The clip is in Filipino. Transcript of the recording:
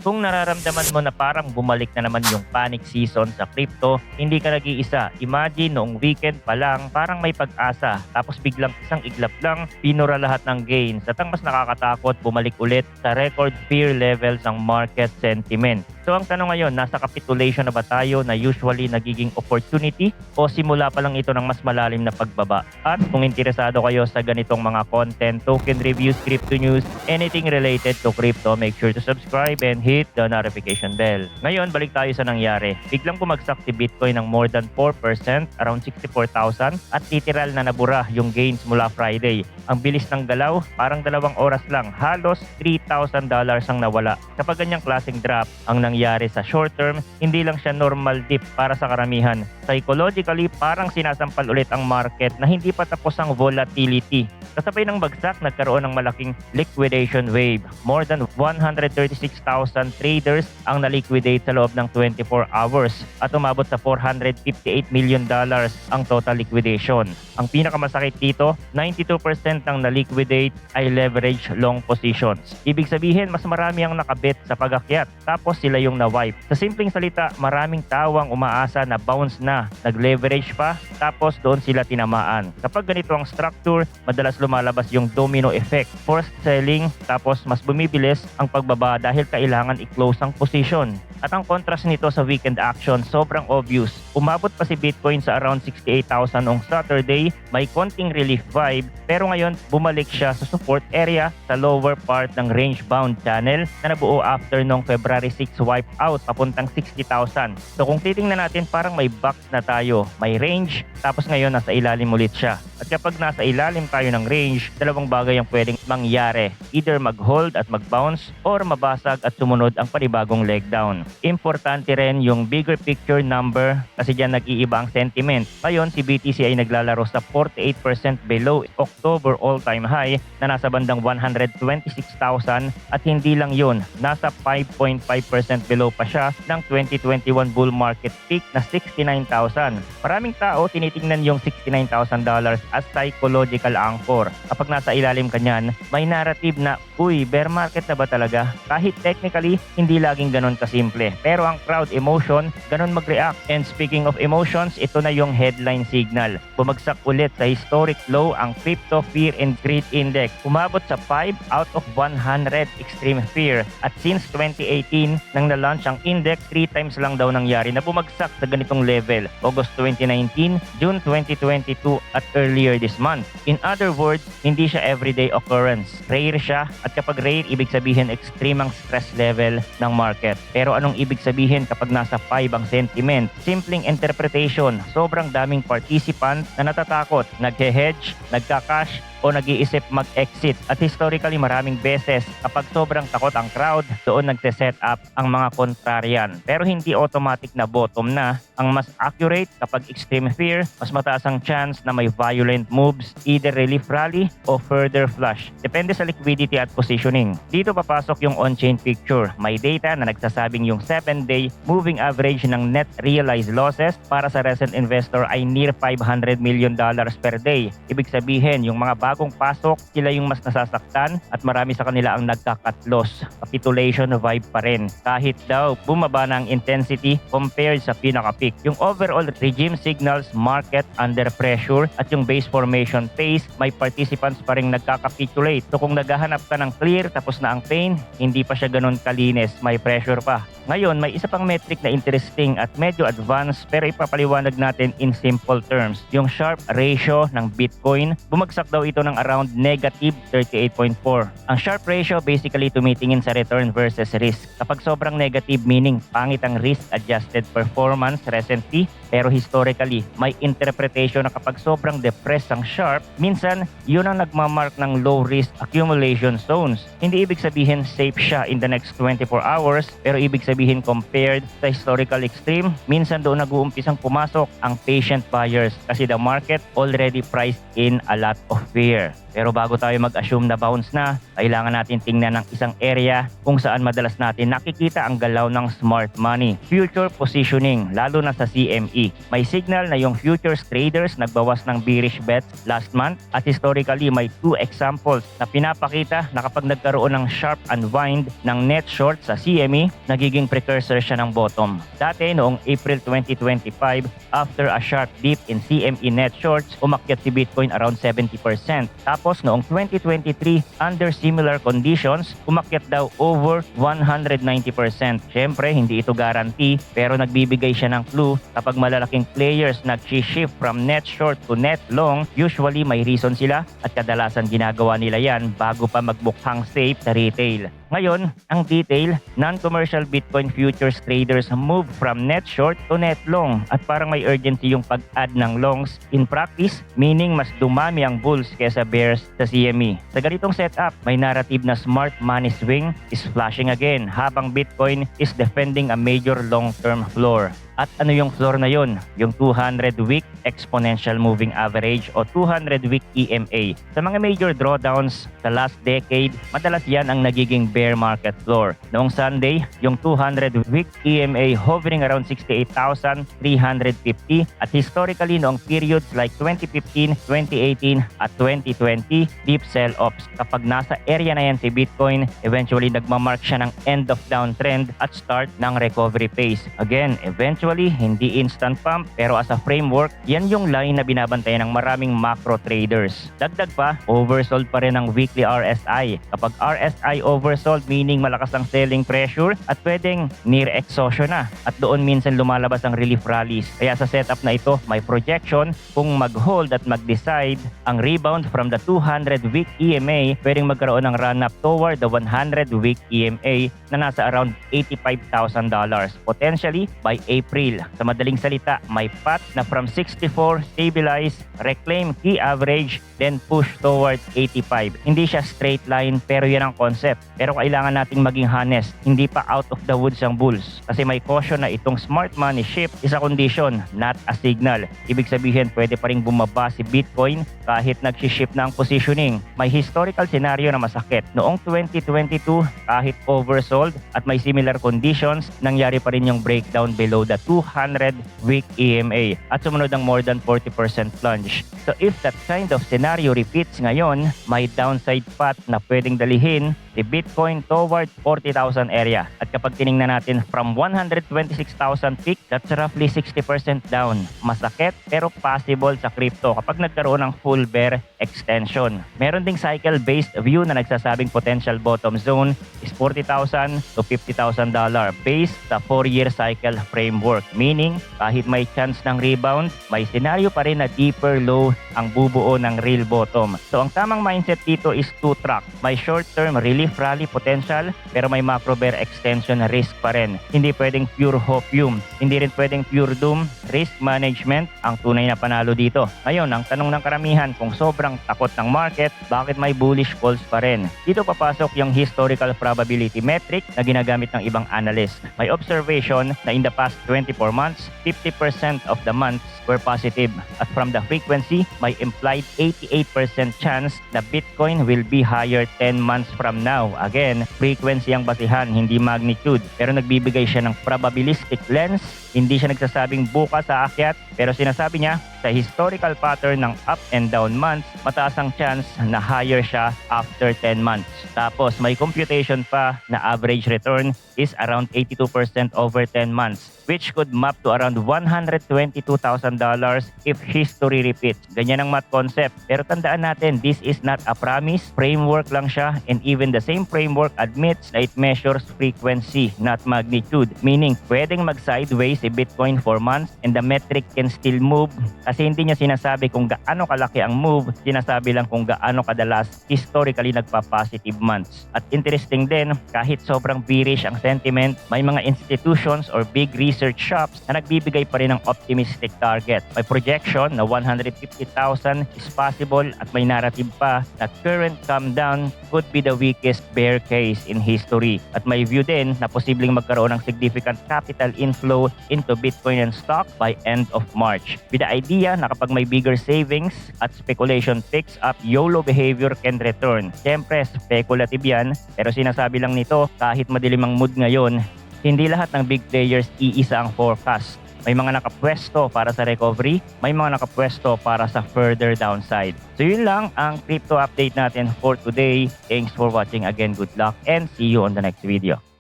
Kung nararamdaman mo na parang bumalik na naman yung panic season sa crypto, hindi ka nag-iisa. Imagine noong weekend pa lang, parang may pag-asa. Tapos biglang isang iglap lang, pinura lahat ng gains. At ang mas nakakatakot, bumalik ulit sa record fear levels ng market sentiment. So ang tanong ngayon, nasa capitulation na ba tayo na usually nagiging opportunity o simula pa lang ito ng mas malalim na pagbaba? At kung interesado kayo sa ganitong mga content, token reviews, crypto news, anything related to crypto, make sure to subscribe and hit the notification bell. Ngayon, balik tayo sa nangyari. Biglang bumagsak si Bitcoin ng more than 4%, around 64,000 at literal na nabura yung gains mula Friday. Ang bilis ng galaw, parang 2 oras lang, halos $3,000 ang nawala. Kapag ganyang klaseng drop ang nangyari sa short term, hindi lang siya normal dip para sa karamihan. Psychologically, parang sinasampal ulit ang market na hindi pa tapos ang volatility. Kasabay ng bagsak, nagkaroon ng malaking liquidation wave. More than 136,000 traders ang na-liquidate sa loob ng 24 hours at umabot sa $458 million ang total liquidation. Ang pinakamasakit dito, 92% ng na-liquidate ay leverage long positions. Ibig sabihin, mas marami ang nakabet sa pag-akyat tapos sila yung na-wipe. Sa simpleng salita, maraming tao ang umaasa na bounce na, nag-leverage pa, tapos doon sila tinamaan. Kapag ganito ang structure, madalas lumalabas yung domino effect, forced selling, tapos mas bumibilis ang pagbaba dahil kailangan i-close ang position. At ang contrast nito sa weekend action, sobrang obvious. Umabot pa si Bitcoin sa around 68,000 noong Saturday, may konting relief vibe, pero ngayon bumalik siya sa support area sa lower part ng range-bound channel na nabuo after nung February 6 wipe out papuntang 60,000. So kung titingnan natin, parang may box na tayo, may range, tapos ngayon nasa ilalim ulit siya. At kapag nasa ilalim tayo ng range, dalawang bagay ang pwedeng mangyari. Either mag-hold at mag-bounce or mabasag at sumunod ang panibagong leg down. Importante rin yung bigger picture number kasi dyan nag-iiba ang sentiment. Ngayon, si BTC ay naglalaro sa 48% below October all-time high na nasa bandang 126,000 at hindi lang yun, nasa 5.5% below pa siya ng 2021 bull market peak na 69,000. Maraming tao tinitingnan yung $69,000 as psychological anchor. Kapag nasa ilalim ka niyan, may narrative na, uy, bear market na ba talaga? Kahit technically, hindi laging ganun kasimple. Pero ang crowd emotion, ganun mag-react. And speaking of emotions, ito na yung headline signal. Bumagsak ulit sa historic low ang Crypto Fear and Greed Index. Umabot sa 5 out of 100 extreme fear. At since 2018, nang na-launch ang index, 3 times lang daw nangyari na bumagsak sa ganitong level. August 2019, June 2022, at earlier this month. In other words, hindi siya everyday occurrence. Rare siya, at kapag rare, ibig sabihin extreme ang stress level ng market. Pero anong ibig sabihin kapag nasa 5 ang sentiment? Simpleng interpretation, sobrang daming participant na natatakot, naghe-hedge, nagka-cash, o nag-iisip mag-exit. At historically, maraming beses kapag sobrang takot ang crowd, doon nagse-set up ang mga contrarian. Pero hindi automatic na bottom na. Ang mas accurate, kapag extreme fear, mas mataas ang chance na may violent moves, either relief rally o further flush. Depende sa liquidity at positioning. Dito papasok yung on-chain picture. May data na nagsasabing yung 7-day moving average ng net realized losses para sa recent investor ay near $500 million per day. Ibig sabihin, yung mga bagong pasok, sila yung mas nasasaktan at marami sa kanila ang nagka-cut loss. Capitulation vibe pa rin. Kahit daw bumaba na ang intensity compared sa pinaka-peak. Yung overall regime signals market under pressure at yung base formation phase, may participants pa rin nagka-capitulate. So kung naghahanap ka ng clear tapos na ang pain, hindi pa siya ganun kalinis, may pressure pa. Ngayon, may isa pang metric na interesting at medyo advanced pero ipapaliwanag natin in simple terms. Yung Sharpe ratio ng Bitcoin, bumagsak daw ito ng around negative 38.4. Ang Sharpe ratio basically tumitingin sa return versus risk. Kapag sobrang negative, meaning pangit ang risk-adjusted performance recently, pero historically, may interpretation na kapag sobrang depressed ang Sharpe, minsan yun ang nagmamark ng low risk accumulation zones. Hindi ibig sabihin safe siya in the next 24 hours, pero ibig sabihin compared sa historical extreme, minsan doon nag-uumpisang pumasok ang patient buyers kasi the market already priced in a lot of fear. Pero bago tayo mag-assume na bounce na, kailangan natin tingnan ng isang area kung saan madalas natin nakikita ang galaw ng smart money. Future positioning, lalo na sa CME. May signal na yung futures traders nagbawas ng bearish bets last month at historically may 2 examples na pinapakita na kapag nagkaroon ng sharp unwind ng net short sa CME, nagiging precursor siya ng bottom. Dati noong April 2025, after a sharp dip in CME net shorts, umakyat si Bitcoin around 70%. Tapos noong 2023, under similar conditions, umakyat daw over 190%. Syempre, hindi ito guarantee pero nagbibigay siya ng clue kapag malalaking players nag-shift from net short to net long, usually may reason sila at kadalasan ginagawa nila yan bago pa magbukhang safe sa retail. Ngayon, ang detail, non-commercial Bitcoin futures traders move from net short to net long at parang may urgency yung pag-add ng longs in practice, meaning mas dumami ang bulls kesa bears sa CME. Sa ganitong setup, may narrative na smart money swing is flashing again habang Bitcoin is defending a major long-term floor. At ano yung floor na yun? Yung 200-week exponential moving average o 200-week EMA. Sa mga major drawdowns sa last decade, madalas yan ang nagiging bear market floor. Noong Sunday, yung 200-week EMA hovering around 68,350 at historically noong periods like 2015, 2018 at 2020, deep sell-offs. Kapag nasa area na yan si Bitcoin, eventually nagmamark siya ng end of downtrend at start ng recovery phase. Again, eventually hindi instant pump pero as a framework, yan yung line na binabantayan ng maraming macro traders. Dagdag pa, oversold pa rin ang weekly RSI. Kapag RSI oversold, meaning malakas ang selling pressure at pwedeng near exhaustion na at doon minsan lumalabas ang relief rallies. Kaya sa setup na ito, may projection kung mag-hold at mag-decide ang rebound from the 200-week EMA, pwedeng magkaroon ng run-up toward the 100-week EMA na nasa around $85,000. Potentially by April. Sa madaling salita, may path na from 64, stabilize, reclaim key average, then push toward 85. Hindi siya straight line pero yan ang concept. Pero kailangan nating maging honest. Hindi pa out of the woods ang bulls. Kasi may caution na itong smart money shift is a condition, not a signal. Ibig sabihin, pwede pa rin bumaba si Bitcoin kahit nag-shift na ang positioning. May historical scenario na masakit. Noong 2022, kahit oversold at may similar conditions, nangyari pa rin yung breakdown below the 200-week EMA at sumunod ang more than 40% plunge. So if that kind of scenario repeats ngayon, may downside path na pwedeng dalihin si Bitcoin toward 40,000 area. At kapag tiningnan natin from 126,000 peak, that's roughly 60% down. Masakit pero possible sa crypto kapag nagkaroon ng full bear extension. Meron ding cycle-based view na nagsasabing potential bottom zone is $40,000 to $50,000 based sa 4-year cycle framework. Meaning, kahit may chance ng rebound, may scenario pa rin na deeper low ang bubuo ng real bottom. So ang tamang mindset dito is 2-track. May short-term relief rally potential pero may macro bear extension risk pa rin. Hindi pwedeng pure hopium. Hindi rin pwedeng pure doom. Risk management ang tunay na panalo dito. Ngayon, ang tanong ng karamihan kung sobrang takot ng market, bakit may bullish calls pa rin? Dito papasok yung historical probability metric na ginagamit ng ibang analyst. May observation na in the past 24 months, 50% of the months were positive. At from the frequency, may implied 88% chance na Bitcoin will be higher 10 months from now. Again, frequency ang basihan, hindi magnitude. Pero nagbibigay siya ng probabilistic lens. Hindi siya nagsasabing bukas sa akyat, pero sinasabi niya sa historical pattern ng up and down months, mataas ang chance na higher siya after 10 months. Tapos may computation pa na average return is around 82% over 10 months, which could map to around $122,000 if history repeats. Ganyan ang math concept. Pero tandaan natin, this is not a promise. Framework lang siya, and even the same framework admits na it measures frequency, not magnitude. Meaning, pwedeng mag-sideways si Bitcoin for months and the metric can still move kasi hindi niya sinasabi kung gaano kalaki ang move, sinasabi lang kung gaano kadalas historically nagpa-positive months. At interesting din, kahit sobrang bearish ang sentiment, may mga institutions or big research shops na nagbibigay pa rin ng optimistic target. May projection na 150,000 is possible at may narrative pa na current come down could be the weakest bear case in history. At may view din na posibleng magkaroon ng significant capital inflow into Bitcoin and stock by end of March. With the idea idea na kapag may bigger savings at speculation picks up, YOLO behavior can return. Siyempre, speculative yan, pero sinasabi lang nito kahit madilim ang mood ngayon, hindi lahat ng big players iisa ang forecast. May mga nakapwesto para sa recovery, may mga nakapwesto para sa further downside. So yun lang ang crypto update natin for today. Thanks for watching again. Good luck and see you on the next video.